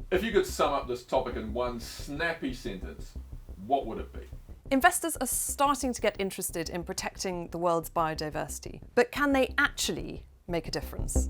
If you could sum up this topic in one snappy sentence, what would it be? Investors are starting to get interested in protecting the world's biodiversity, but can they actually make a difference?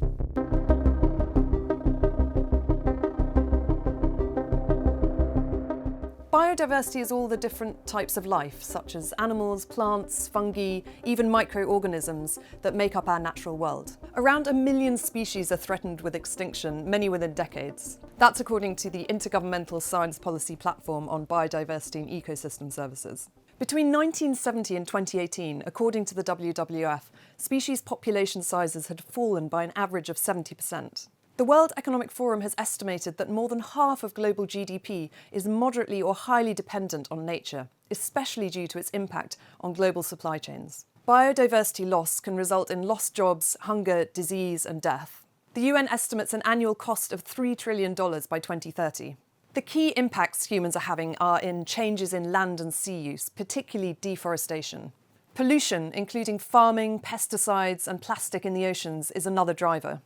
Biodiversity is all the different types of life, such as animals, plants, fungi, even microorganisms that make up our natural world. Around 1 million species are threatened with extinction, many within decades. That's according to the Intergovernmental Science Policy Platform on Biodiversity and Ecosystem Services. Between 1970 and 2018, according to the WWF, species population sizes had fallen by an average of 70%. The World Economic Forum has estimated that more than half of global GDP is moderately or highly dependent on nature, especially due to its impact on global supply chains. Biodiversity loss can result in lost jobs, hunger, disease, and death. The UN estimates an annual cost of $3 trillion by 2030. The key impacts humans are having are in changes in land and sea use, particularly deforestation. Pollution, including farming, pesticides, and plastic in the oceans, is another driver.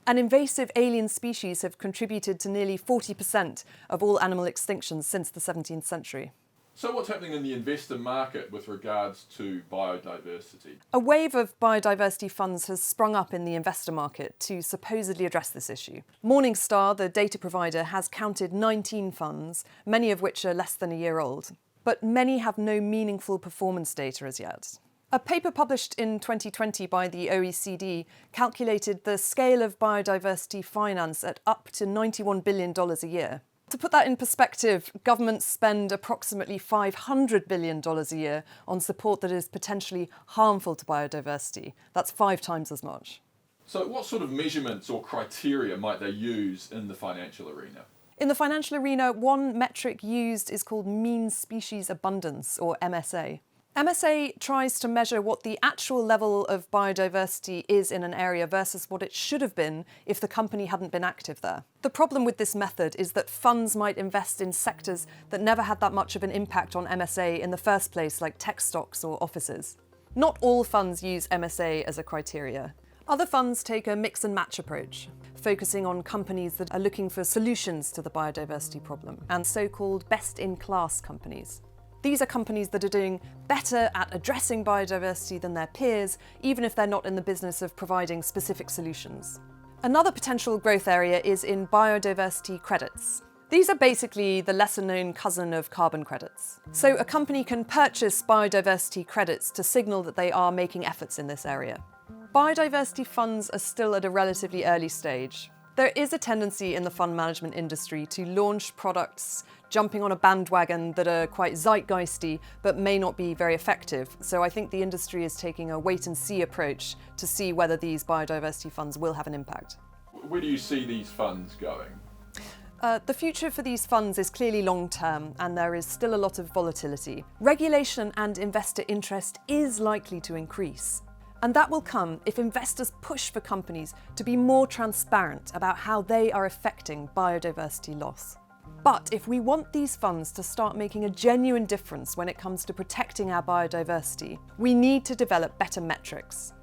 And invasive alien species have contributed to nearly 40% of all animal extinctions since the 17th century. So what's happening in the investor market with regards to biodiversity? A wave of biodiversity funds has sprung up in the investor market to supposedly address this issue. Morningstar, the data provider, has counted 19 funds, many of which are less than a year old. But many have no meaningful performance data as yet. A paper published in 2020 by the OECD calculated the scale of biodiversity finance at up to $91 billion a year. To put that in perspective, governments spend approximately $500 billion a year on support that is potentially harmful to biodiversity. That's 5 times as much. So what sort of measurements or criteria might they use in the financial arena? In the financial arena, one metric used is called mean species abundance, or MSA. MSA tries to measure what the actual level of biodiversity is in an area versus what it should have been if the company hadn't been active there. The problem with this method is that funds might invest in sectors that never had that much of an impact on MSA in the first place, like tech stocks or offices. Not all funds use MSA as a criteria. Other funds take a mix and match approach, focusing on companies that are looking for solutions to the biodiversity problem, and so-called best-in-class companies. These are companies that are doing better at addressing biodiversity than their peers, even if they're not in the business of providing specific solutions. Another potential growth area is in biodiversity credits. These are basically the lesser-known cousin of carbon credits. So a company can purchase biodiversity credits to signal that they are making efforts in this area. Biodiversity funds are still at a relatively early stage. There is a tendency in the fund management industry to launch products jumping on a bandwagon that are quite zeitgeisty but may not be very effective. So I think the industry is taking a wait-and-see approach to see whether these biodiversity funds will have an impact. Where do you see these funds going? The future for these funds is clearly long-term, and there is still a lot of volatility. Regulation and investor interest is likely to increase. And that will come if investors push for companies to be more transparent about how they are affecting biodiversity loss. But if we want these funds to start making a genuine difference when it comes to protecting our biodiversity, we need to develop better metrics.